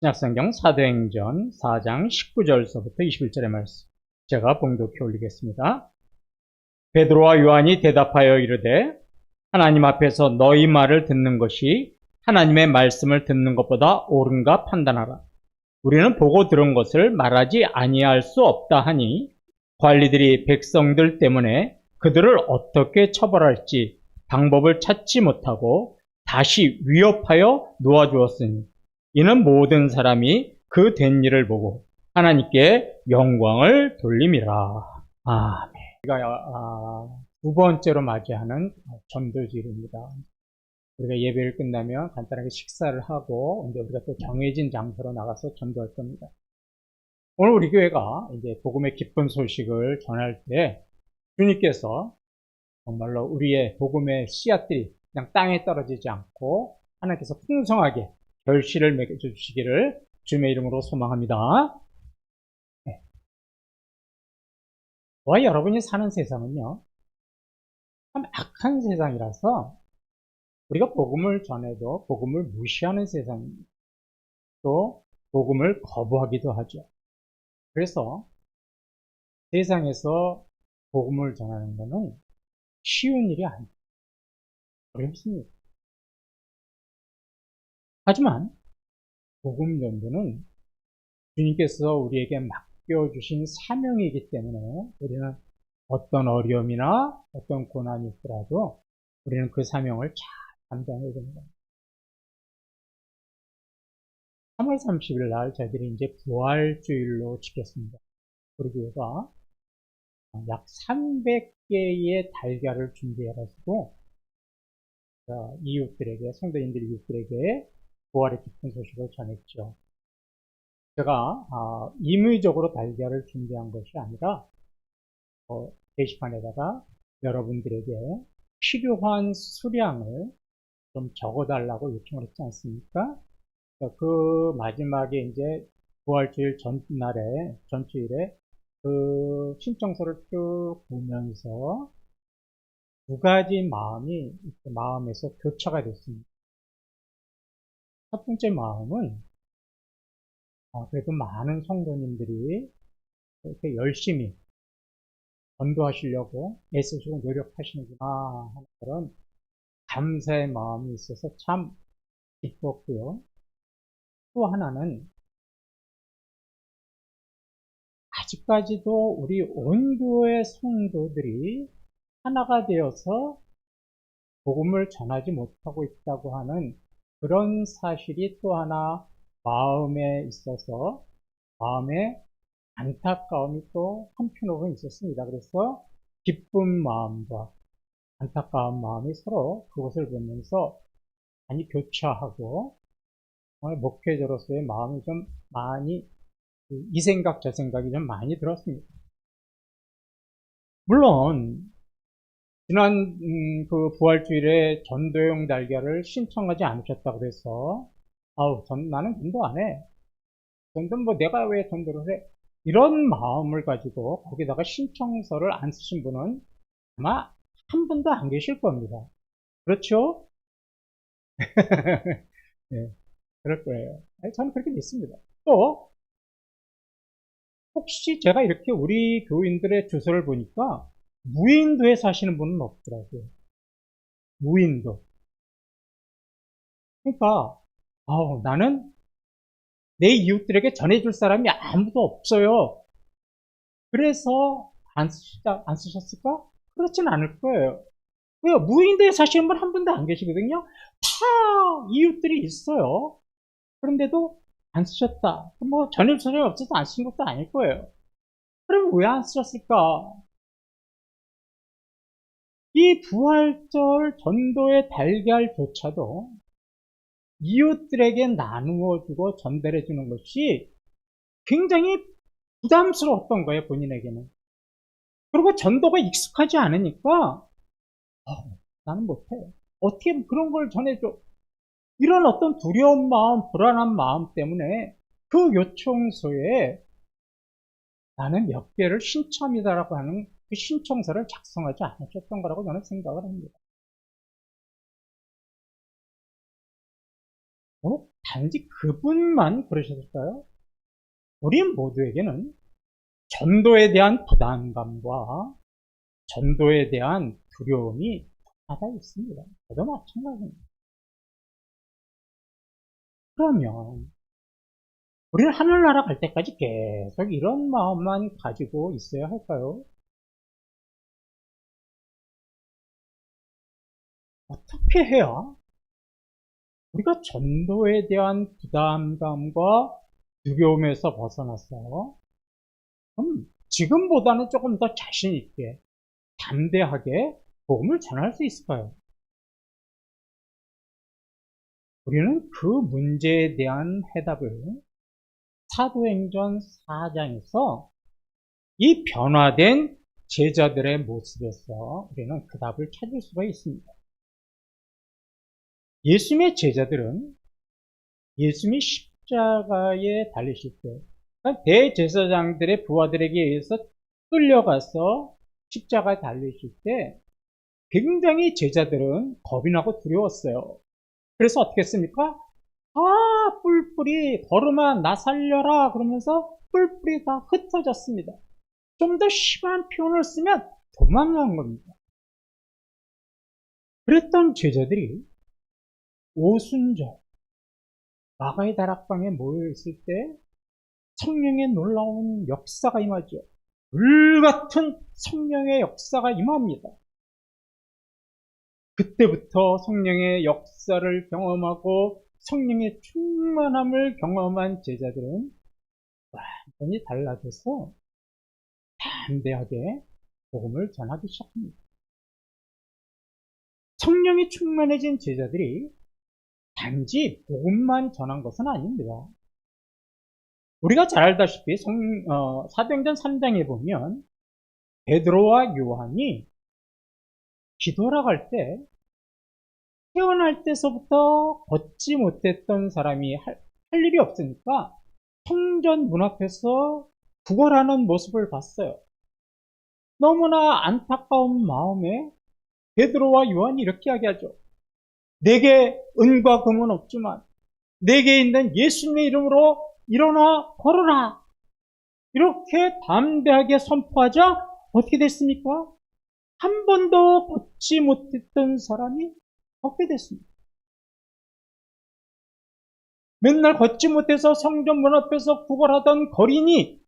신약성경 사도행전 4장 19절서부터 21절의 말씀 제가 봉독해 올리겠습니다. 베드로와 요한이 대답하여 이르되 하나님 앞에서 너희 말을 듣는 것이 하나님의 말씀을 듣는 것보다 옳은가 판단하라. 우리는 보고 들은 것을 말하지 아니할 수 없다 하니 관리들이 백성들 때문에 그들을 어떻게 처벌할지 방법을 찾지 못하고 다시 위협하여 놓아주었으니 이는 모든 사람이 그 된 일을 보고 하나님께 영광을 돌림이라. 아멘. 우리가 두 번째로 맞이하는 전도지입니다. 우리가 예배를 끝나면 간단하게 식사를 하고 이제 우리가 또 정해진 장소로 나가서 전도할 겁니다. 오늘 우리 교회가 이제 복음의 기쁜 소식을 전할 때 주님께서 정말로 우리의 복음의 씨앗들이 그냥 땅에 떨어지지 않고 하나님께서 풍성하게 결실을 맺어 주시기를 주님의 이름으로 소망합니다. 네. 저와 여러분이 사는 세상은요, 참 악한 세상이라서 우리가 복음을 전해도 복음을 무시하는 세상입니다. 또 복음을 거부하기도 하죠. 그래서 세상에서 복음을 전하는 것은 쉬운 일이 아닙니다. 어렵습니다. 하지만 복음 전도는 주님께서 우리에게 맡겨주신 사명이기 때문에 우리는 어떤 어려움이나 어떤 고난이 있더라도 우리는 그 사명을 잘 감당해야 됩니다. 3월 30일 날 저희들이 이제 부활주일로 지켰습니다. 우리 교회가 약 300개의 달걀을 준비해가지고 이웃들에게, 성도인들 이웃들에게 부활의 기쁜 소식을 전했죠. 제가 임의적으로 달걀을 준비한 것이 아니라 게시판에다가 여러분들에게 필요한 수량을 좀 적어달라고 요청을 했지 않습니까? 그 마지막에 이제 부활주일 전날에, 전주일에 그 신청서를 쭉 보면서 두 가지 마음이 마음에서 교차가 됐습니다. 첫 번째 마음은 그래도 많은 성도님들이 이렇게 열심히 전도하시려고 애쓰시고 노력하시는구나 하는 그런 감사의 마음이 있어서 참 기뻤고요. 또 하나는 아직까지도 우리 온 교회 성도들이 하나가 되어서 복음을 전하지 못하고 있다고 하는 그런 사실이 또 하나 마음에 있어서 마음에 안타까움이 또 한편으로는 있었습니다. 그래서 기쁜 마음과 안타까운 마음이 서로 그것을 보면서 많이 교차하고 목회자로서의 마음이 좀 많이 이 생각 저 생각이 좀 많이 들었습니다. 물론 지난 그 부활주일에 전도용 달걀을 신청하지 않으셨다고 해서 나는 전도 안 해. 전도는 뭐 내가 왜 전도를 해? 이런 마음을 가지고 거기다가 신청서를 안 쓰신 분은 아마 한 분도 안 계실 겁니다. 그렇죠? 네, 그럴 거예요. 저는 그렇게 믿습니다. 또 혹시 제가 이렇게 우리 교인들의 주소를 보니까 무인도에 사시는 분은 없더라고요. 무인도. 그러니까 나는 내 이웃들에게 전해줄 사람이 아무도 없어요. 그래서 안 쓰셨을까? 그렇지는 않을 거예요. 왜요? 무인도에 사시는 분 한 분도 안 계시거든요. 다 이웃들이 있어요. 그런데도 안 쓰셨다. 뭐 전해줄 사람이 없어서 안 쓰신 것도 아닐 거예요. 그럼 왜 안 쓰셨을까? 이 부활절 전도의 달걀조차도 이웃들에게 나누어 주고 전달해 주는 것이 굉장히 부담스러웠던 거예요, 본인에게는. 그리고 전도가 익숙하지 않으니까 나는 못해. 어떻게 그런 걸 전해줘? 이런 어떤 두려운 마음, 불안한 마음 때문에 그 요청서에 나는 몇 개를 신청이다라고 하는 그 신청서를 작성하지 않으셨던 거라고 저는 생각을 합니다. 단지 그분만 그러셨을까요? 우리 모두에게는 전도에 대한 부담감과 전도에 대한 두려움이 다다 있습니다. 저도 마찬가지입니다. 그러면 우리는 하늘나라 갈 때까지 계속 이런 마음만 가지고 있어야 할까요? 어떻게 해야 우리가 전도에 대한 부담감과 두려움에서 벗어났어요? 그럼 지금보다는 조금 더 자신 있게, 담대하게 복음을 전할 수 있을까요? 우리는 그 문제에 대한 해답을 사도행전 4장에서 이 변화된 제자들의 모습에서 우리는 그 답을 찾을 수가 있습니다. 예수님의 제자들은 예수님이 십자가에 달리실 때, 그러니까 대제사장들의 부하들에게 의해서 끌려가서 십자가에 달리실 때 굉장히 제자들은 겁이 나고 두려웠어요. 그래서 어떻게 했습니까? 뿔뿔이 걸음아 나 살려라 그러면서 뿔뿔이 다 흩어졌습니다. 좀 더 심한 표현을 쓰면 도망간 겁니다. 그랬던 제자들이 오순절 마가의 다락방에 모여있을 때 성령의 놀라운 역사가 임하죠. 불같은 성령의 역사가 임합니다. 그때부터 성령의 역사를 경험하고 성령의 충만함을 경험한 제자들은 완전히 달라져서 담대하게 복음을 전하기 시작합니다. 성령이 충만해진 제자들이 단지 복음만 전한 것은 아닙니다. 우리가 잘 알다시피 사도행전 3장에 보면 베드로와 요한이 기도하러 갈 때 태어날 때서부터 걷지 못했던 사람이 할 일이 없으니까 성전 문 앞에서 구걸하는 모습을 봤어요. 너무나 안타까운 마음에 베드로와 요한이 이렇게 이야기하죠. 내게 은과 금은 없지만 내게 있는 예수님의 이름으로 일어나 걸어라. 이렇게 담대하게 선포하자 어떻게 됐습니까? 한 번도 걷지 못했던 사람이 걷게 됐습니다. 맨날 걷지 못해서 성전 문 앞에서 구걸하던 거린이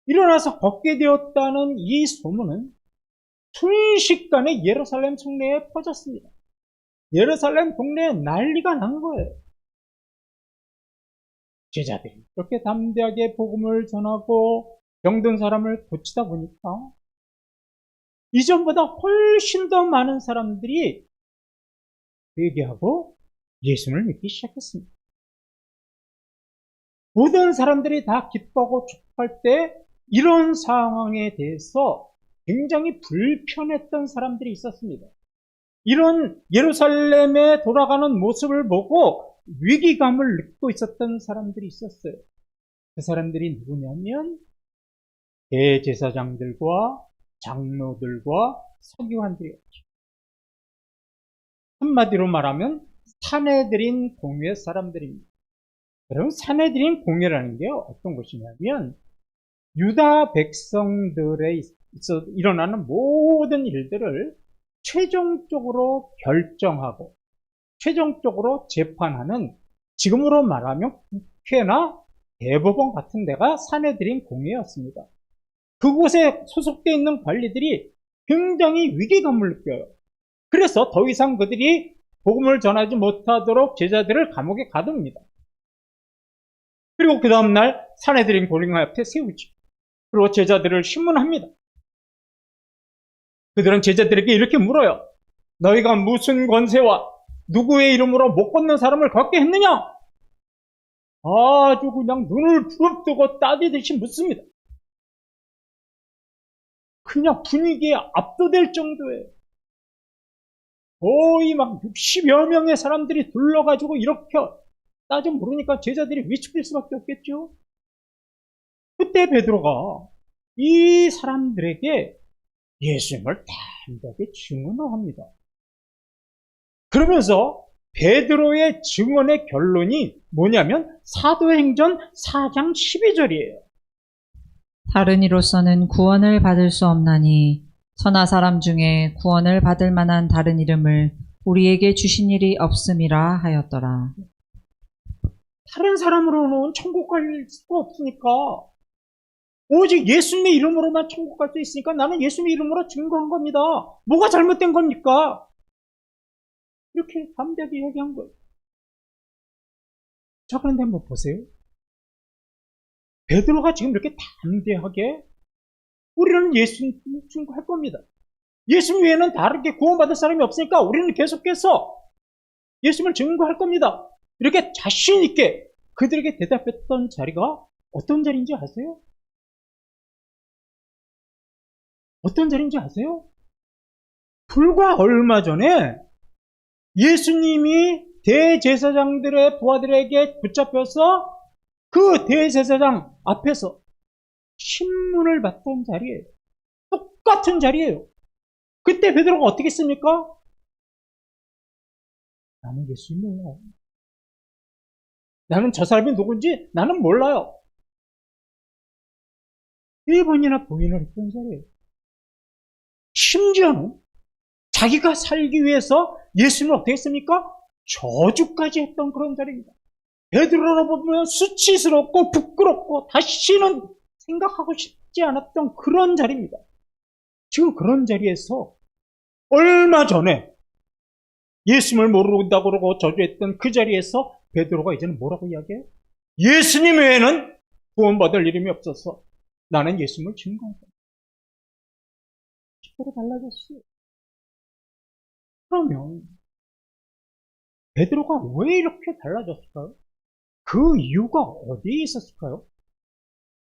일어나서 걷게 되었다는 이 소문은 순식간에 예루살렘 성내에 퍼졌습니다. 예루살렘 동네에 난리가 난 거예요. 제자들이 그렇게 담대하게 복음을 전하고 병든 사람을 고치다 보니까 이전보다 훨씬 더 많은 사람들이 회개하고 예수를 믿기 시작했습니다. 모든 사람들이 다 기뻐하고 축복할 때 이런 상황에 대해서 굉장히 불편했던 사람들이 있었습니다. 이런 예루살렘에 돌아가는 모습을 보고 위기감을 느끼고 있었던 사람들이 있었어요. 그 사람들이 누구냐면 대제사장들과 장로들과 서기관들이었죠. 한마디로 말하면 사내들인 공회 사람들입니다. 여러분, 사내들인 공회라는 게 어떤 것이냐면 유다 백성들에 일어나는 모든 일들을 최종적으로 결정하고 최종적으로 재판하는, 지금으로 말하면 국회나 대법원 같은 데가 사내들인 공회였습니다. 그곳에 소속되어 있는 관리들이 굉장히 위기감을 느껴요. 그래서 더 이상 그들이 복음을 전하지 못하도록 제자들을 감옥에 가둡니다. 그리고 그 다음날 사내들인 공회 앞에 세우죠. 그리고 제자들을 신문합니다. 그들은 제자들에게 이렇게 물어요. 너희가 무슨 권세와 누구의 이름으로 못 걷는 사람을 걷게 했느냐? 아주 그냥 눈을 부릅뜨고 따지듯이 묻습니다. 그냥 분위기에 압도될 정도예요. 거의 막 60여 명의 사람들이 둘러가지고 이렇게 따져 물으니까 제자들이 위축될 수밖에 없겠죠. 그때 베드로가 이 사람들에게 예수님을 담대하게 증언을 합니다. 그러면서 베드로의 증언의 결론이 뭐냐면 사도행전 4장 12절이에요. 다른 이로서는 구원을 받을 수 없나니 천하 사람 중에 구원을 받을 만한 다른 이름을 우리에게 주신 일이 없음이라 하였더라. 다른 사람으로는 천국 갈 수가 없으니까 오직 예수님의 이름으로만 천국 갈 수 있으니까 나는 예수님의 이름으로 증거한 겁니다. 뭐가 잘못된 겁니까? 이렇게 담대하게 이야기한 거예요. 자, 그런데 한번 보세요. 베드로가 지금 이렇게 담대하게 우리는 예수님 증거할 겁니다. 예수님 외에는 다르게 구원받을 사람이 없으니까 우리는 계속해서 예수님을 증거할 겁니다. 이렇게 자신 있게 그들에게 대답했던 자리가 어떤 자리인지 아세요? 어떤 자리인지 아세요? 불과 얼마 전에 예수님이 대제사장들의 부하들에게 붙잡혀서 그 대제사장 앞에서 신문을 받던 자리예요. 똑같은 자리예요. 그때 베드로가 어떻게 했습니까? 나는 예수님 몰라요. 나는 저 사람이 누군지 나는 몰라요. 1번이나 부인을 했던 자리예요. 심지어는 자기가 살기 위해서 예수님을 어떻게 했습니까? 저주까지 했던 그런 자리입니다. 베드로로 보면 수치스럽고 부끄럽고 다시는 생각하고 싶지 않았던 그런 자리입니다. 지금 그런 자리에서 얼마 전에 예수님을 모른다고 그러고 저주했던 그 자리에서 베드로가 이제는 뭐라고 이야기해요? 예수님 외에는 구원받을 이름이 없어서 나는 예수님을 증거한다. 10% 달라졌어요. 그러면 베드로가 왜 이렇게 달라졌을까요? 그 이유가 어디에 있었을까요?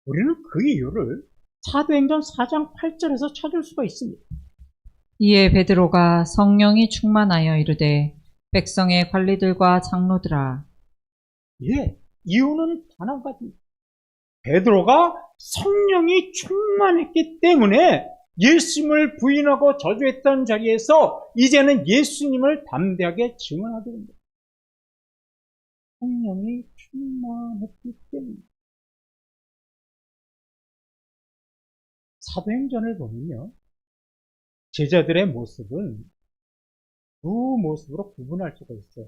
우리는 그 이유를 사도행전 4장 8절에서 찾을 수가 있습니다. 이에 베드로가 성령이 충만하여 이르되 백성의 관리들과 장로들아. 예, 이유는 단 한 가지. 베드로가 성령이 충만했기 때문에 예수님을 부인하고 저주했던 자리에서 이제는 예수님을 담대하게 증언하게 됩니다. 성령이 충만했기 때문에. 사도행전을 보면요, 제자들의 모습은 두 모습으로 구분할 수가 있어요.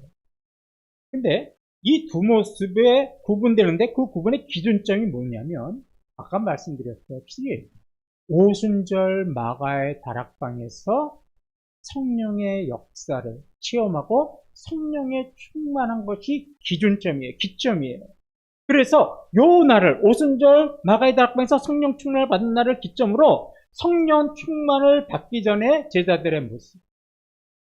근데 이 두 모습에 구분되는데 그 구분의 기준점이 뭐냐면 아까 말씀드렸다시피 오순절 마가의 다락방에서 성령의 역사를 체험하고 성령에 충만한 것이 기준점이에요. 기점이에요. 그래서 요 날을 오순절 마가의 다락방에서 성령 충만을 받은 날을 기점으로 성령 충만을 받기 전에 제자들의 모습,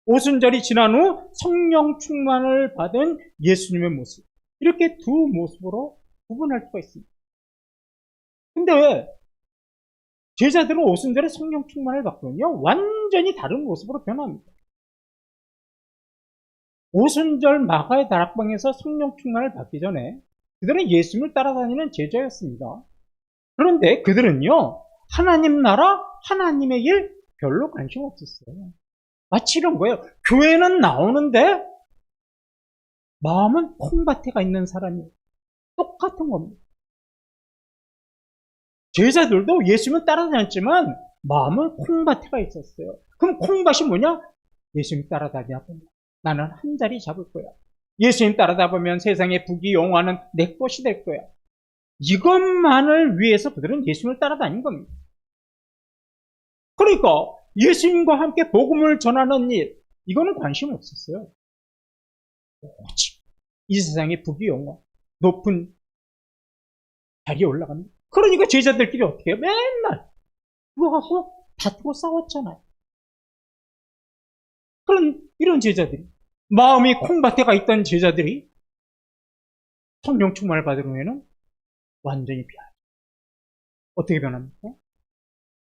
오순절이 지난 후 성령 충만을 받은 예수님의 모습, 이렇게 두 모습으로 구분할 수가 있습니다. 근데 제자들은 오순절에 성령 충만을 받거든요. 완전히 다른 모습으로 변합니다. 오순절 마가의 다락방에서 성령 충만을 받기 전에 그들은 예수님을 따라다니는 제자였습니다. 그런데 그들은요, 하나님 나라, 하나님의 일 별로 관심 없었어요. 마치 이런 거예요. 교회는 나오는데 마음은 콩밭에가 있는 사람이에요. 똑같은 겁니다. 제자들도 예수님을 따라다녔지만 마음은 콩밭에가 있었어요. 그럼 콩밭이 뭐냐? 예수님 따라다니다 보면 나는 한 자리 잡을 거야. 예수님 따라다 보면 세상의 부귀 영화는 내 것이 될 거야. 이것만을 위해서 그들은 예수님을 따라다닌 겁니다. 그러니까 예수님과 함께 복음을 전하는 일, 이거는 관심 없었어요. 오직 이 세상의 부귀 영화, 높은 자리에 올라갑니다. 그러니까 제자들끼리 어떻게 해요? 맨날 그거 갖고 다투고 싸웠잖아요. 이런 제자들이, 마음이 콩밭에가 있던 제자들이 성령 충만을 받은 후에는 완전히 변합니다. 어떻게 변합니까?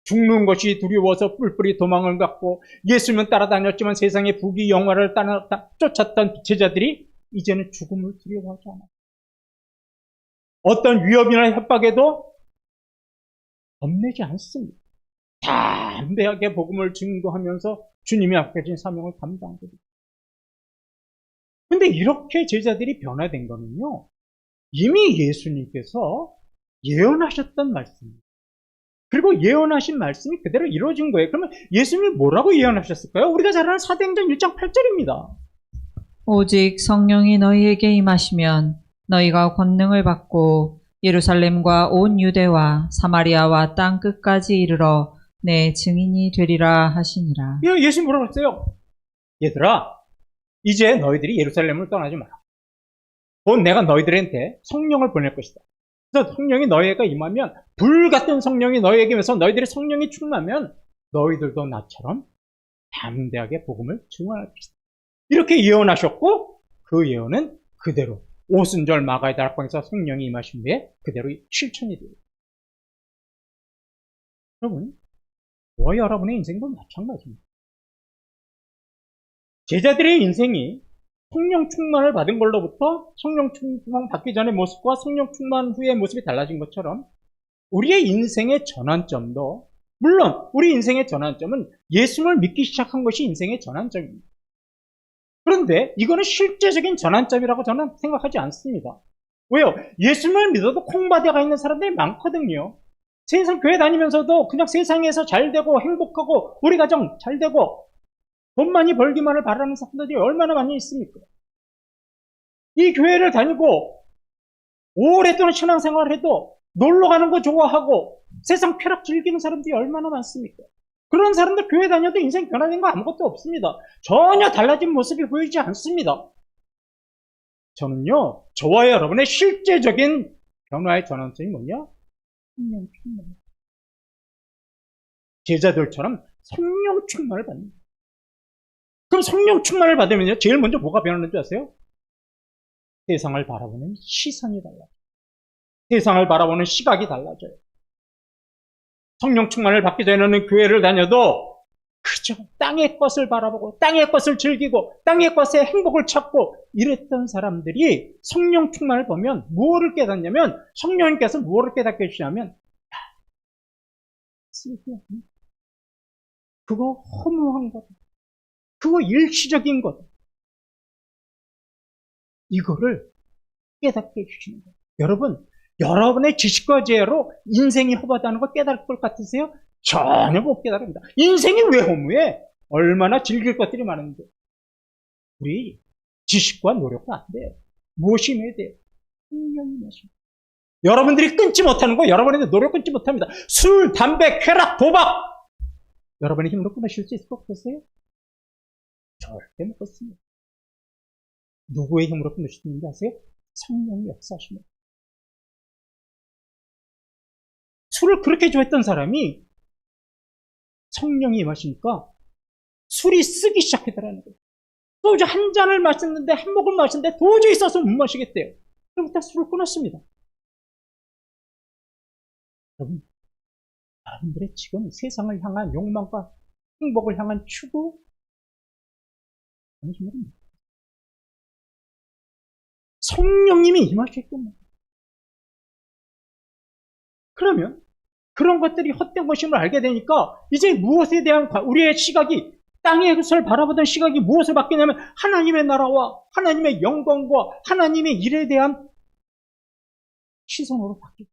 죽는 것이 두려워서 뿔뿔이 도망을 갖고 예수님은 따라다녔지만 세상의 부귀 영화를 쫓았던 제자들이 이제는 죽음을 두려워하지 않아요. 어떤 위협이나 협박에도 겁내지 않습니다. 담대하게 복음을 증거하면서 주님이 아껴진 사명을 감당합니다. 근데 이렇게 제자들이 변화된 거는요, 이미 예수님께서 예언하셨던 말씀입니다. 그리고 예언하신 말씀이 그대로 이루어진 거예요. 그러면 예수님이 뭐라고 예언하셨을까요? 우리가 잘 아는 사도행전 1장 8절입니다. 오직 성령이 너희에게 임하시면 너희가 권능을 받고 예루살렘과 온 유대와 사마리아와 땅 끝까지 이르러 내 증인이 되리라 하시니라. 예수님 뭐라고 했어요? 얘들아, 이제 너희들이 예루살렘을 떠나지 마라. 곧 내가 너희들한테 성령을 보낼 것이다. 그래서 성령이 너희에게 임하면, 불같은 성령이 너희에게 임해서 너희들의 성령이 충만하면 너희들도 나처럼 담대하게 복음을 증언할 것이다. 이렇게 예언하셨고, 그 예언은 그대로 오순절 마가의 다락방에서 성령이 임하신 후에 그대로 실천이 돼요. 여러분, 저와 여러분의 인생도 마찬가지입니다. 제자들의 인생이 성령 충만을 받은 걸로부터 성령 충만 받기 전의 모습과 성령 충만 후의 모습이 달라진 것처럼 우리의 인생의 전환점도, 물론 우리 인생의 전환점은 예수를 믿기 시작한 것이 인생의 전환점입니다. 그런데 이거는 실제적인 전환점이라고 저는 생각하지 않습니다. 왜요? 예수를 믿어도 콩밭에가 있는 사람들이 많거든요. 세상 교회 다니면서도 그냥 세상에서 잘 되고 행복하고 우리 가정 잘 되고 돈 많이 벌기만을 바라는 사람들이 얼마나 많이 있습니까? 이 교회를 다니고 오랫동안 신앙생활을 해도 놀러 가는 거 좋아하고 세상 쾌락 즐기는 사람들이 얼마나 많습니까? 그런 사람들 교회 다녀도 인생 변화된 거 아무것도 없습니다. 전혀 달라진 모습이 보이지 않습니다. 저는요, 저와 여러분의 실제적인 변화의 전환점이 뭐냐? 성령 충만. 제자들처럼 성령 충만을 받는 거예요. 그럼 성령 충만을 받으면요, 제일 먼저 뭐가 변하는 줄 아세요? 세상을 바라보는 시선이 달라져요. 세상을 바라보는 시각이 달라져요. 성령 충만을 받기 전에는 교회를 다녀도 그저 땅의 것을 바라보고 땅의 것을 즐기고 땅의 것에 행복을 찾고 이랬던 사람들이 성령 충만을 보면 무엇을 깨닫냐면, 성령님께서 무엇을 깨닫게 해주냐면, 그거 허무한 거다. 그거 일시적인 거다. 이거를 깨닫게 해주시는 거예요. 여러분, 여러분의 지식과 지혜로 인생이 허무하다는 걸 깨달을 것 같으세요? 전혀 못 깨달습니다. 인생이 왜 허무해? 얼마나 즐길 것들이 많은데. 우리 지식과 노력은 안 돼요. 무엇이 해야 돼요? 성령이 마십니다. 여러분들이 끊지 못하는 거, 여러분의 노력 끊지 못합니다. 술, 담배, 쾌락, 도박. 여러분의 힘으로 끊으실 수 있을 것 같으세요? 절대 못 끊습니다. 누구의 힘으로 끊을 수 있는지 아세요? 성령이 역사하십니다. 술을 그렇게 좋아했던 사람이 성령이 임하시니까 술이 쓰기 시작하더라는 거예요. 소주 한 잔을 마셨는데, 한 모금 마셨는데 도저히 써서 못 마시겠대요. 그럼 술을 끊었습니다. 여러분들의 지금 세상을 향한 욕망과 행복을 향한 추구, 성령님이 임하셨기 때문에. 그러면 그런 것들이 헛된 것임을 알게 되니까 이제 무엇에 대한 우리의 시각이, 땅의 것을 바라보던 시각이 무엇을 바뀌냐면 하나님의 나라와 하나님의 영광과 하나님의 일에 대한 시선으로 바뀌고,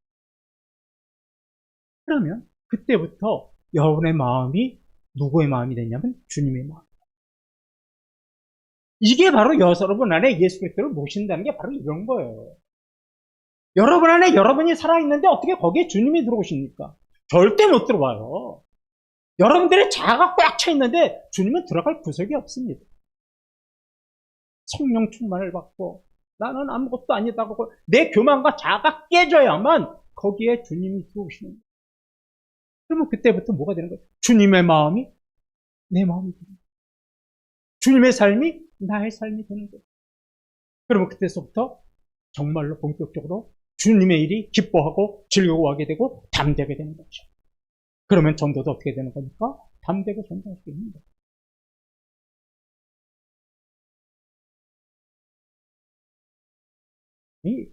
그러면 그때부터 여러분의 마음이 누구의 마음이 됐냐면 주님의 마음. 이게 바로 여러분 안에 예수 그리스도를 모신다는 게 바로 이런 거예요. 여러분 안에 여러분이 살아있는데 어떻게 거기에 주님이 들어오십니까? 절대 못 들어와요. 여러분들의 자아가 꽉 차 있는데 주님은 들어갈 구석이 없습니다. 성령 충만을 받고 나는 아무것도 아니다고 내 교만과 자아가 깨져야만 거기에 주님이 들어오시는 거예요. 그러면 그때부터 뭐가 되는 거예요? 주님의 마음이 내 마음이 되는 거예요. 주님의 삶이 나의 삶이 되는 거예요. 그러면 그때서부터 정말로 본격적으로 주님의 일이 기뻐하고 즐거워하게 되고 담대하게 되는 거죠. 그러면 전도도 어떻게 되는 겁니까? 담대하게 전도할 수 있는 거예요. 이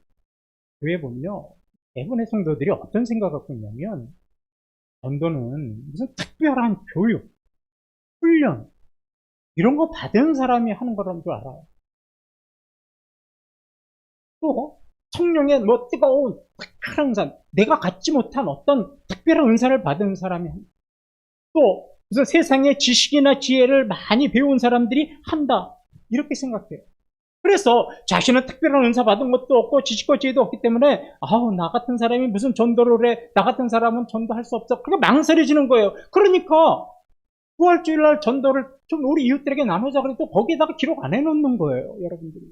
교회 보면요, 대부분의 성도들이 어떤 생각을 갖고 있냐면 전도는 무슨 특별한 교육, 훈련 이런 거 받은 사람이 하는 거라는 줄 알아요. 또 성령의 뜨거운 특별한 은사, 내가 갖지 못한 어떤 특별한 은사를 받은 사람이 또 무슨 세상의 지식이나 지혜를 많이 배운 사람들이 한다 이렇게 생각해요. 그래서 자신은 특별한 은사 받은 것도 없고 지식과 지혜도 없기 때문에 나 같은 사람이 무슨 전도를 해, 나 같은 사람은 전도할 수 없어. 그게 망설여지는 거예요. 그러니까 부활주일날 전도를 좀 우리 이웃들에게 나누자 그래도 거기에다가 기록 안 해놓는 거예요. 여러분들이.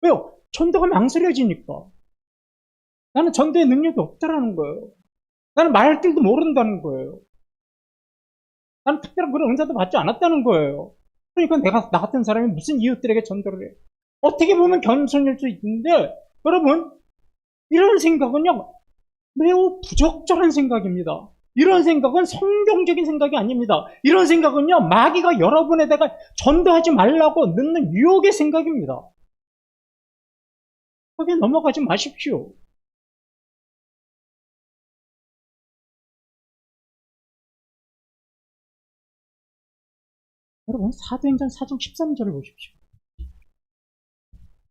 왜요? 전도가 망설여지니까. 나는 전도의 능력이 없다라는 거예요. 나는 말할 줄도 모른다는 거예요. 나는 특별한 그런 은사도 받지 않았다는 거예요. 그러니까 나 같은 사람이 무슨 이웃들에게 전도를 해. 어떻게 보면 겸손일 수 있는데, 여러분, 이런 생각은요, 매우 부적절한 생각입니다. 이런 생각은 성경적인 생각이 아닙니다. 이런 생각은요, 마귀가 여러분에다가 전도하지 말라고 넣는 유혹의 생각입니다. 거기에 넘어가지 마십시오. 여러분, 사도행전 4장 13절을 보십시오.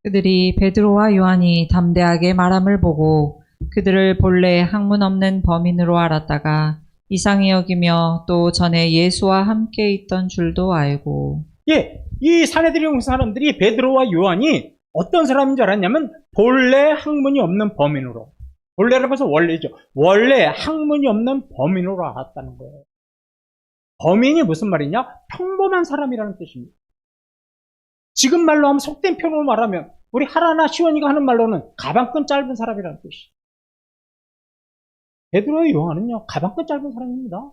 그들이 베드로와 요한이 담대하게 말함을 보고 그들을 본래 학문 없는 범인으로 알았다가 이상히 여기며 또 전에 예수와 함께 있던 줄도 알고. 예, 이 사내들의 사람들이 베드로와 요한이 어떤 사람인 줄 알았냐면 본래 학문이 없는 범인으로. 본래라고 해서 원래죠. 원래 학문이 없는 범인으로 알았다는 거예요. 범인이 무슨 말이냐? 평범한 사람이라는 뜻입니다. 지금 말로 하면 속된 표현으로 말하면 우리 하라나 시원이가 하는 말로는 가방끈 짧은 사람이라는 뜻이에요. 베드로의 요한은요, 가방끈 짧은 사람입니다.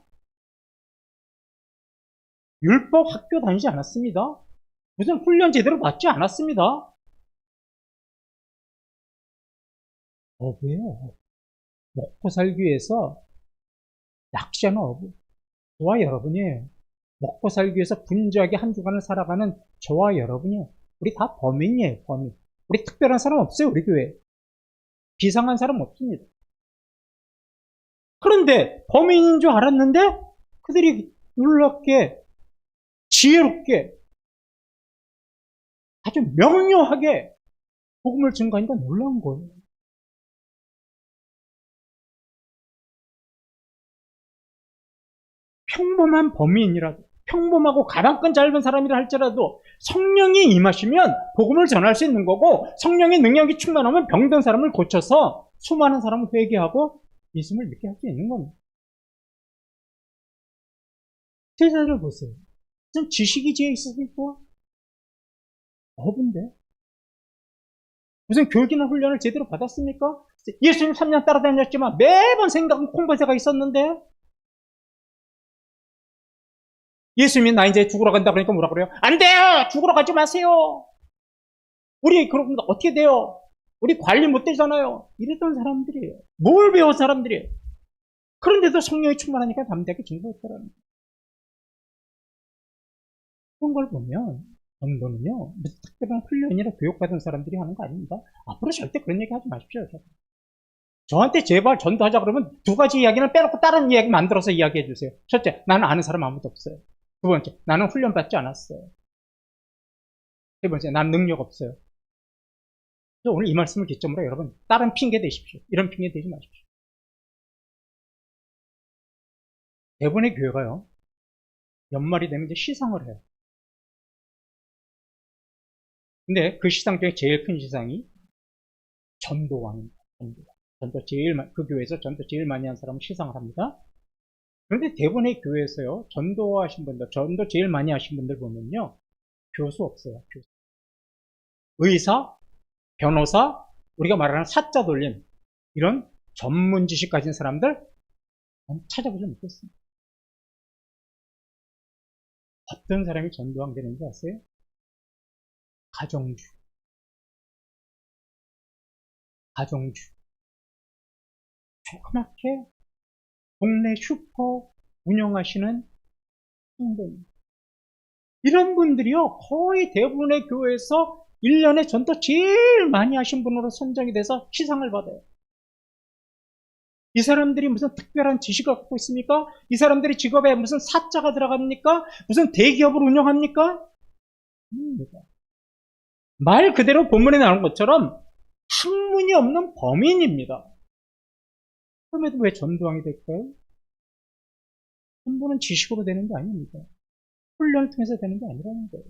율법 학교 다니지 않았습니다. 무슨 훈련 제대로 받지 않았습니다. 어부예요. 먹고 살기 위해서 낚시하는 어부. 저와 여러분이에요. 먹고 살기 위해서 분주하게 한 주간을 살아가는 저와 여러분이에요. 우리 다 범인이에요, 범인. 우리 특별한 사람 없어요, 우리 교회에. 비상한 사람 없습니다. 그런데 범인인 줄 알았는데 그들이 놀랍게 지혜롭게 아주 명료하게 복음을 증거하니까 놀라운 거예요. 평범한 범인이라도 평범하고 가방끈 짧은 사람이라 할지라도 성령이 임하시면 복음을 전할 수 있는 거고 성령의 능력이 충만하면 병든 사람을 고쳐서 수많은 사람을 회개하고 예수님을 믿게 할 수 있는 겁니다. 제자들을 보세요. 무슨 지식이 지혜 있습니까? 어부인데? 무슨 교육이나 훈련을 제대로 받았습니까? 예수님 3년 따라다녔지만 매번 생각은 콩밭에가 있었는데 예수님이 나 이제 죽으러 간다 그러니까 뭐라 그래요? 안 돼요! 죽으러 가지 마세요! 우리 그럼 어떻게 돼요? 우리 관리 못 되잖아요. 이랬던 사람들이에요. 뭘 배운 사람들이에요. 그런데도 성령이 충만하니까 담대하게 증거했다라는 거예요. 그런 걸 보면 전도는요, 무슨 특별한 훈련이나 교육받은 사람들이 하는 거 아닙니다. 앞으로 절대 그런 얘기 하지 마십시오. 저한테 제발 전도하자 그러면 두 가지 이야기는 빼놓고 다른 이야기 만들어서 이야기해 주세요. 첫째, 나는 아는 사람 아무도 없어요. 두 번째, 나는 훈련받지 않았어요. 세 번째, 나는 능력 없어요. 오늘 이 말씀을 기점으로 여러분, 다른 핑계 대십시오. 이런 핑계 대지 마십시오. 대부분의 교회가요, 연말이 되면 이제 시상을 해요. 근데 그 시상 중에 제일 큰 시상이 전도왕입니다. 그 교회에서 전도 제일 많이 한 사람은 시상을 합니다. 그런데 대부분의 교회에서요, 전도하신 분들, 전도 제일 많이 하신 분들 보면요, 교수 없어요. 교수. 의사, 변호사, 우리가 말하는 사자 돌림, 이런 전문 지식 가진 사람들 찾아보지 못했습니다. 어떤 사람이 전도왕 되는지 아세요? 가정주. 조그맣게 동네 슈퍼 운영하시는 분들. 이런 분들이요, 거의 대부분의 교회에서 1년에 전도 제일 많이 하신 분으로 선정이 돼서 시상을 받아요. 이 사람들이 무슨 특별한 지식을 갖고 있습니까? 이 사람들이 직업에 무슨 사자가 들어갑니까? 무슨 대기업을 운영합니까? 말 그대로 본문에 나오는 것처럼 학문이 없는 범인입니다. 그럼에도 왜 전도왕이 될까요? 전도는 지식으로 되는 게 아닙니다. 훈련을 통해서 되는 게 아니라는 거예요.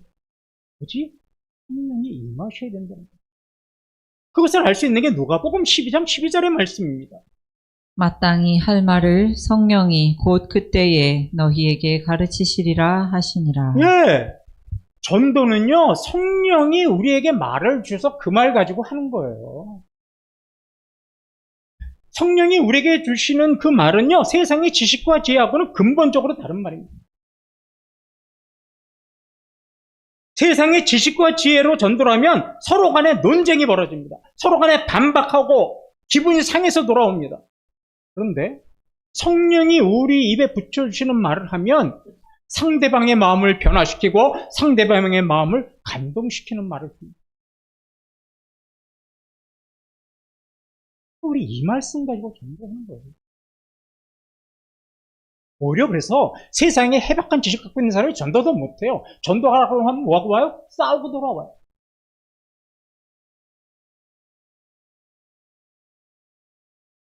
뭐지? 성령이 임하셔야 된다는 거예요. 그것을 알 수 있는 게 누가복음 12장 12절의 말씀입니다. 마땅히 할 말을 성령이 곧 그때에 너희에게 가르치시리라 하시니라. 예. 전도는요, 성령이 우리에게 말을 주셔서 그 말 가지고 하는 거예요. 성령이 우리에게 주시는 그 말은요, 세상의 지식과 지혜하고는 근본적으로 다른 말입니다. 세상의 지식과 지혜로 전도를 하면 서로 간에 논쟁이 벌어집니다. 서로 간에 반박하고 기분이 상해서 돌아옵니다. 그런데 성령이 우리 입에 붙여주시는 말을 하면 상대방의 마음을 변화시키고 상대방의 마음을 감동시키는 말을 합니다. 우리 이 말씀 가지고 전도하는 거예요. 오히려 그래서 세상에 해박한 지식 갖고 있는 사람이 전도도 못해요. 전도하라고 하면 뭐하고 와요? 싸우고 돌아와요.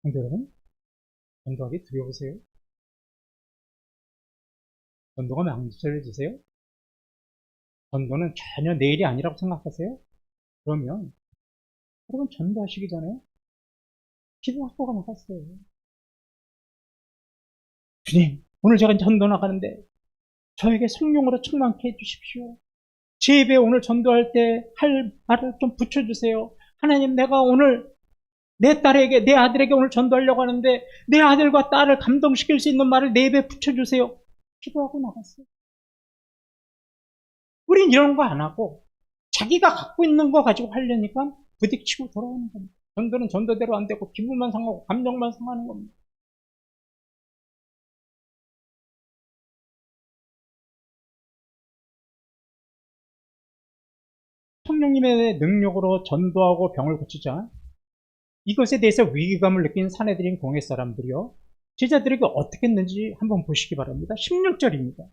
근데 여러분, 전도하기 두려우세요? 전도가 망설여지세요? 전도는 전혀 내 일이 아니라고 생각하세요? 그러면 여러분 전도하시기 전에 기도하고 나갔어요. 주님, 오늘 제가 전도 나가는데 저에게 성령으로 충만케 해주십시오. 제 입에 오늘 전도할 때 할 말을 좀 붙여주세요. 하나님, 내가 오늘 내 딸에게, 내 아들에게 오늘 전도하려고 하는데 내 아들과 딸을 감동시킬 수 있는 말을 내 입에 붙여주세요. 기도하고 나갔어요. 우린 이런 거 안 하고 자기가 갖고 있는 거 가지고 하려니까 부딪히고 돌아오는 겁니다. 전도는 전도대로 안 되고 기분만 상하고 감정만 상하는 겁니다. 성령님의 능력으로 전도하고 병을 고치자. 이것에 대해서 위기감을 느낀 사내들인 공회 사람들이요, 제자들에게 어떻게 했는지 한번 보시기 바랍니다. 16절입니다.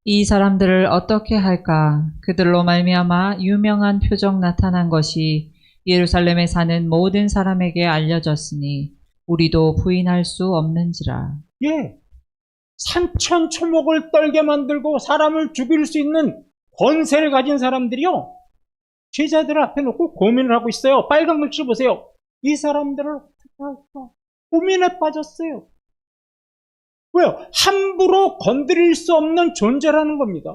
이 사람들을 어떻게 할까? 그들로 말미암아 유명한 표적 나타난 것이 예루살렘에 사는 모든 사람에게 알려졌으니 우리도 부인할 수 없는지라. 예, 산천초목을 떨게 만들고 사람을 죽일 수 있는 권세를 가진 사람들이요, 제자들 앞에 놓고 고민을 하고 있어요. 빨간 글씨 보세요. 이 사람들을 어떻게 할까? 고민에 빠졌어요. 왜요? 함부로 건드릴 수 없는 존재라는 겁니다.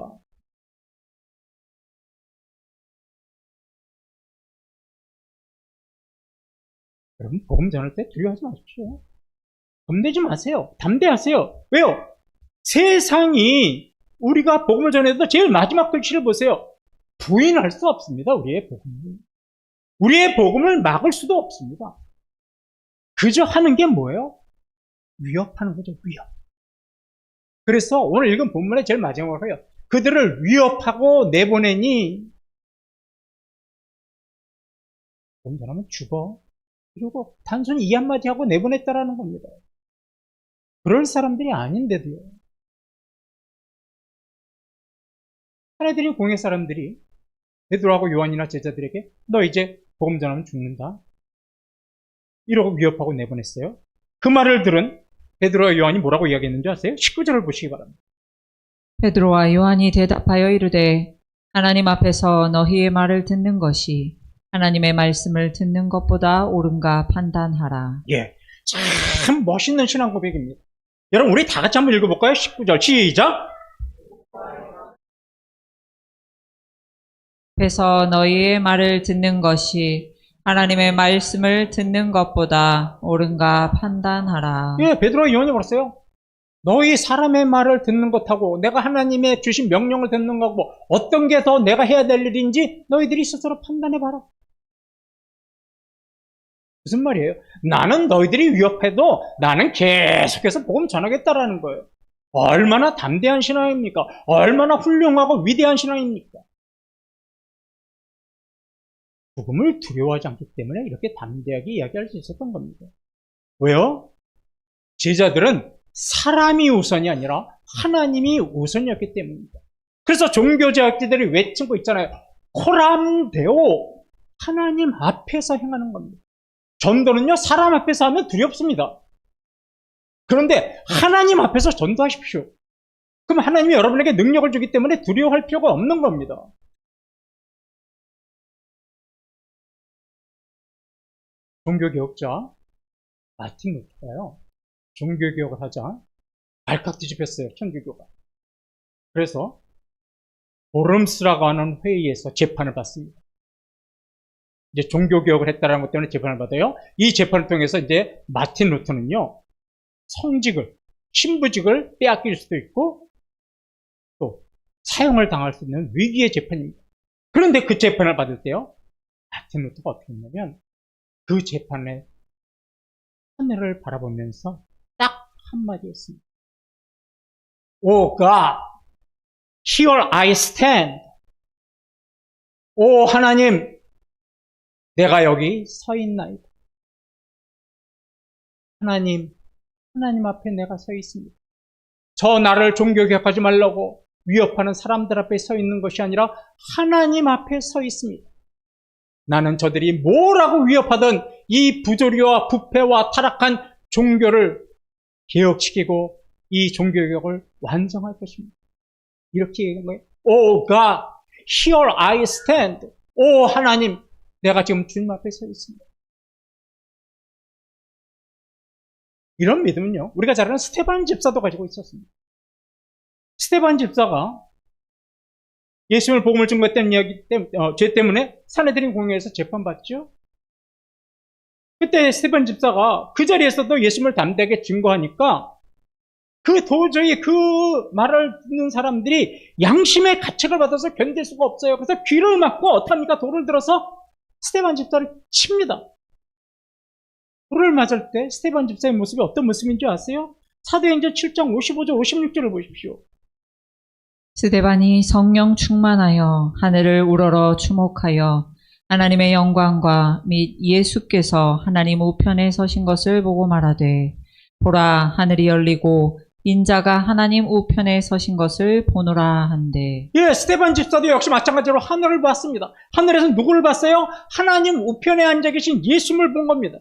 여러분, 복음 전할 때 두려워하지 마십시오. 겁내지 마세요. 담대하세요. 왜요? 세상이 우리가 복음을 전해도 제일 마지막 글씨를 보세요. 부인할 수 없습니다. 우리의 복음을. 우리의 복음을 막을 수도 없습니다. 그저 하는 게 뭐예요? 위협하는 거죠. 위협. 그래서 오늘 읽은 본문의 제일 마지막으로 해요. 그들을 위협하고 내보내니 복음 전하면 죽어. 그리고 단순히 이 한마디 하고 내보냈다라는 겁니다. 그럴 사람들이 아닌데도요. 사내들인 공회 사람들이 베드로하고 요한이나 제자들에게 너 이제 복음 전하면 죽는다, 이러고 위협하고 내보냈어요. 그 말을 들은 베드로와 요한이 뭐라고 이야기했는지 아세요? 19절을 보시기 바랍니다. 베드로와 요한이 대답하여 이르되 하나님 앞에서 너희의 말을 듣는 것이 하나님의 말씀을 듣는 것보다 옳은가 판단하라. 예, 참 멋있는 신앙 고백입니다. 여러분, 우리 다 같이 한번 읽어볼까요? 19절 시작. 그래서 너희의 말을 듣는 것이 하나님의 말씀을 듣는 것보다 옳은가 판단하라. 예, 베드로와 요한이 그랬어요. 너희 사람의 말을 듣는 것하고 내가 하나님의 주신 명령을 듣는 거고 어떤 게 더 내가 해야 될 일인지 너희들이 스스로 판단해봐라. 무슨 말이에요? 나는 너희들이 위협해도 나는 계속해서 복음 전하겠다라는 거예요. 얼마나 담대한 신앙입니까? 얼마나 훌륭하고 위대한 신앙입니까? 복음을 두려워하지 않기 때문에 이렇게 담대하게 이야기할 수 있었던 겁니다. 왜요? 제자들은 사람이 우선이 아니라 하나님이 우선이었기 때문입니다. 그래서 종교제학자들이 외친 거 있잖아요. 코람 데오, 하나님 앞에서 행하는 겁니다. 전도는요, 사람 앞에서 하면 두렵습니다. 그런데 하나님 앞에서 전도하십시오. 그럼 하나님이 여러분에게 능력을 주기 때문에 두려워할 필요가 없는 겁니다. 종교개혁자 마틴 루터가요, 종교개혁을 하자 발칵 뒤집혔어요, 천주교가. 그래서 보름스라고 하는 회의에서 재판을 받습니다. 이제 종교개혁을 했다는 것 때문에 재판을 받아요. 이 재판을 통해서 이제 마틴 루터는요, 성직을, 신부직을 빼앗길 수도 있고 또 사형을 당할 수 있는 위기의 재판입니다. 그런데 그 재판을 받을 때요, 마틴 루터가 어떻게 했냐면 그 재판의 하늘을 바라보면서 딱 한마디 했습니다. Oh God, here I stand. 오 하나님, 내가 여기 서 있나이다. 하나님 앞에 내가 서 있습니다. 저 나를 종교개혁하지 말라고 위협하는 사람들 앞에 서 있는 것이 아니라 하나님 앞에 서 있습니다. 나는 저들이 뭐라고 위협하든 이 부조리와 부패와 타락한 종교를 개혁시키고 이 종교개혁을 완성할 것입니다. 이렇게 얘기한 거예요. Oh God, here I stand. 오 하나님, 내가 지금 주님 앞에 서 있습니다. 이런 믿음은요, 우리가 잘 아는 스테반 집사도 가지고 있었습니다. 스테반 집사가 예수님을 복음을 증거했다는 이야기 때문에, 죄 때문에 산헤드린 공회에서 재판받죠. 그때 스테반 집사가 그 자리에서도 예수님을 담대하게 증거하니까 도저히 그 말을 듣는 사람들이 양심의 가책을 받아서 견딜 수가 없어요. 그래서 귀를 막고 어떡합니까? 돌을 들어서 스테반 집사를 칩니다. 돌을 맞을 때 스테반 집사의 모습이 어떤 모습인지 아세요? 사도행전 7장 55절 56절을 보십시오. 스데반이 성령 충만하여 하늘을 우러러 주목하여 하나님의 영광과 및 예수께서 하나님 우편에 서신 것을 보고 말하되, 보라 하늘이 열리고 인자가 하나님 우편에 서신 것을 보노라 한대. 예, 스테반 집사도 역시 마찬가지로 하늘을 봤습니다. 하늘에서 누구를 봤어요? 하나님 우편에 앉아 계신 예수님을 본 겁니다.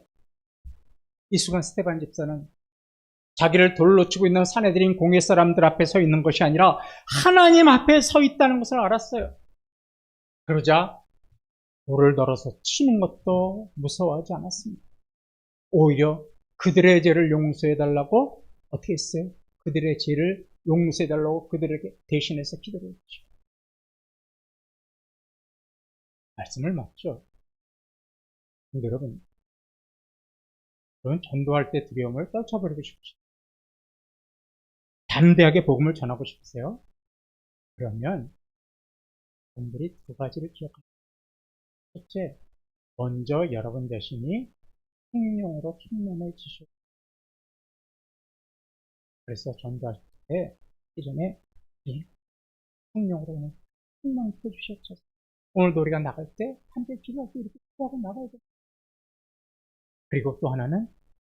이 순간 스테반 집사는 자기를 돌로 치고 있는 산헤드린 공회 사람들 앞에 서 있는 것이 아니라 하나님 앞에 서 있다는 것을 알았어요. 그러자 돌을 덜어서 치는 것도 무서워하지 않았습니다. 오히려 그들의 죄를 용서해달라고 어떻게 했어요? 그들의 죄를 용서해달라고 그들에게 대신해서 기도를 했죠. 말씀을 맞죠? 근데 여러분, 전도할 때 두려움을 떨쳐버리고 싶죠. 담대하게 복음을 전하고 싶으세요? 그러면 여러분들이 두 가지를 기억하세요. 첫째, 먼저 여러분 자신이 생명으로 킹면해지시고, 그래서 전도할 때 이전에 생명으로 킹면 펴주셨죠. 오늘도 우리가 나갈 때 한대 기도하고 이렇게 기도하고 나가야 돼요. 그리고 또 하나는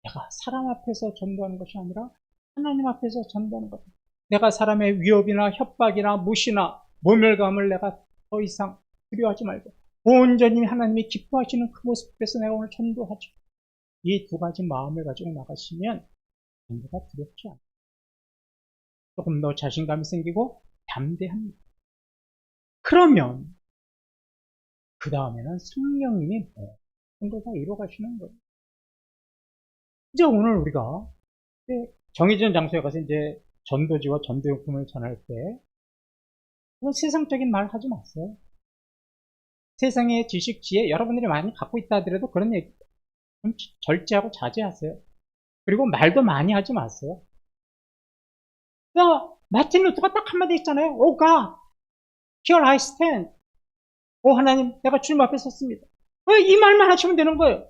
내가 사람 앞에서 전도하는 것이 아니라 하나님 앞에서 전도하는 것. 내가 사람의 위협이나 협박이나 무시나 모멸감을 내가 더 이상 두려워하지 말고 온전히 하나님이 기뻐하시는 그 모습 앞에서 내가 오늘 전도하죠. 이 두 가지 마음을 가지고 나가시면 전도가 두렵지 않아요. 조금 더 자신감이 생기고 담대합니다. 그러면 그 다음에는 성령님이 전도 다 이루어가시는 거예요. 이제 오늘 우리가 정해진 장소에 가서 이제 전도지와 전도용품을 전할 때 세상적인 말 하지 마세요. 세상의 지식, 지혜 여러분들이 많이 갖고 있다 하더라도 그런 얘기 좀 절제하고 자제하세요. 그리고 말도 많이 하지 마세요. 마틴 루터가 딱 한마디 했잖아요. Oh God, here I stand. 오 하나님, 내가 주님 앞에 섰습니다. 왜 이 말만 하시면 되는 거예요?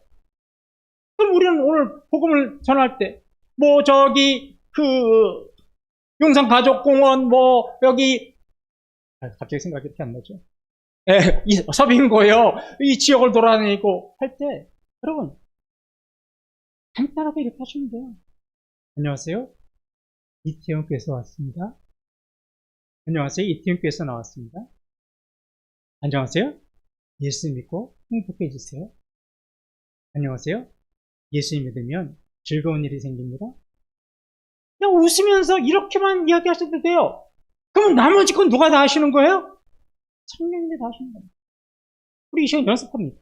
그럼 우리는 오늘 복음을 전할 때 저기 용산가족공원 여기 갑자기 생각이 이렇게 안 나죠. 이 서빙고요. 이 지역을 돌아다니고 할 때 여러분 간단하게 이렇게 하시면 돼요. 안녕하세요. 이태원교에서 왔습니다. 안녕하세요. 이태원교에서 나왔습니다. 안녕하세요. 예수 믿고 행복해지세요. 안녕하세요. 예수 믿으면 즐거운 일이 생깁니다. 그냥 웃으면서 이렇게만 이야기하셔도 돼요. 그럼 나머지 건 누가 다 하시는 거예요? 성령님이 다 하시는 겁니다. 우리 이 시간 연습합니다.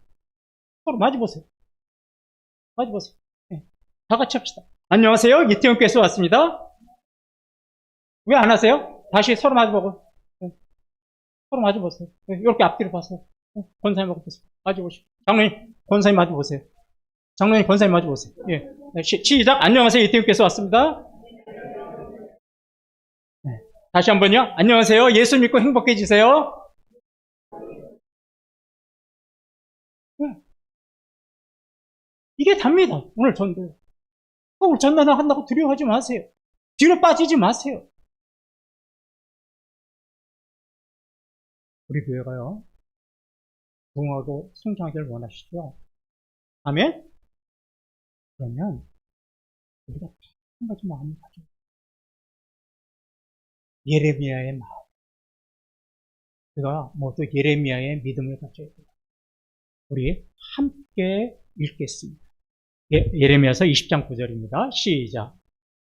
서로 마주보세요. 마주보세요. 네. 다 같이 합시다. 안녕하세요. 이태용께서 왔습니다. 왜 안 하세요? 다시 서로 마주보고. 네. 서로 마주보세요. 네. 이렇게 앞뒤로 봐서. 네. 권사님하고 보세요. 마주보시고. 장로님, 권사님 마주보세요. 장로님, 권사님 마주보세요. 예. 네. 시작. 안녕하세요. 이태용께서 왔습니다. 네. 다시 한 번요. 안녕하세요. 예수 믿고 행복해지세요. 네. 이게 답니다. 오늘 전도. 오늘 전도나 한다고 두려워하지 마세요. 뒤로 빠지지 마세요. 우리 교회가요, 부흥하고 성장하기를 원하시죠? 아멘? 그러면 우리가 한 가지 마음을 가져요. 예레미야의 마음. 우리가 모두 예레미야의 믿음을 가져야 돼요. 우리 함께 읽겠습니다. 예레미야서 20장 9절입니다. 시작.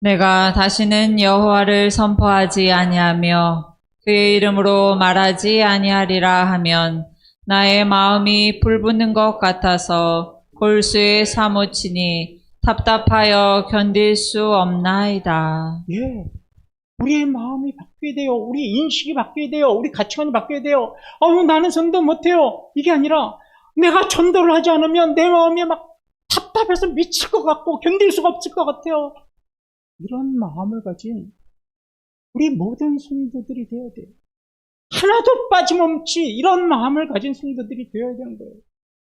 내가 다시는 여호와를 선포하지 아니하며 그의 이름으로 말하지 아니하리라 하면 나의 마음이 불붙는 것 같아서 골수에 사무치니 답답하여 견딜 수 없나이다. 예. 우리의 마음이 바뀌어야 돼요. 우리 인식이 바뀌어야 돼요. 우리 가치관이 바뀌어야 돼요. 나는 전도 못해요. 이게 아니라 내가 전도를 하지 않으면 내 마음이 막 답답해서 미칠 것 같고 견딜 수가 없을 것 같아요. 이런 마음을 가진 우리 모든 성도들이 되어야 돼요. 하나도 빠짐없이 이런 마음을 가진 성도들이 되어야 되는 거예요.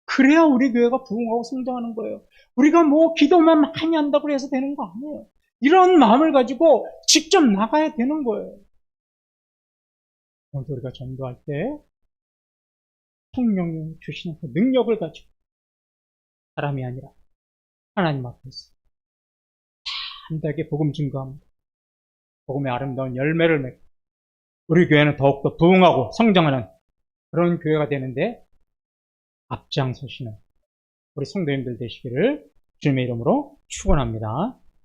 그래야 우리 교회가 부흥하고 성장하는 거예요. 우리가 뭐 기도만 많이 한다고 해서 되는 거 아니에요. 이런 마음을 가지고 직접 나가야 되는 거예요. 오늘 우리가 전도할 때 성령이 주시는 그 능력을 가지고 사람이 아니라 하나님 앞에서 담대하게 복음 증거합니다. 복음의 아름다운 열매를 맺고 우리 교회는 더욱더 부흥하고 성장하는 그런 교회가 되는데 앞장서시는 우리 성도님들 되시기를 주님의 이름으로 축원합니다.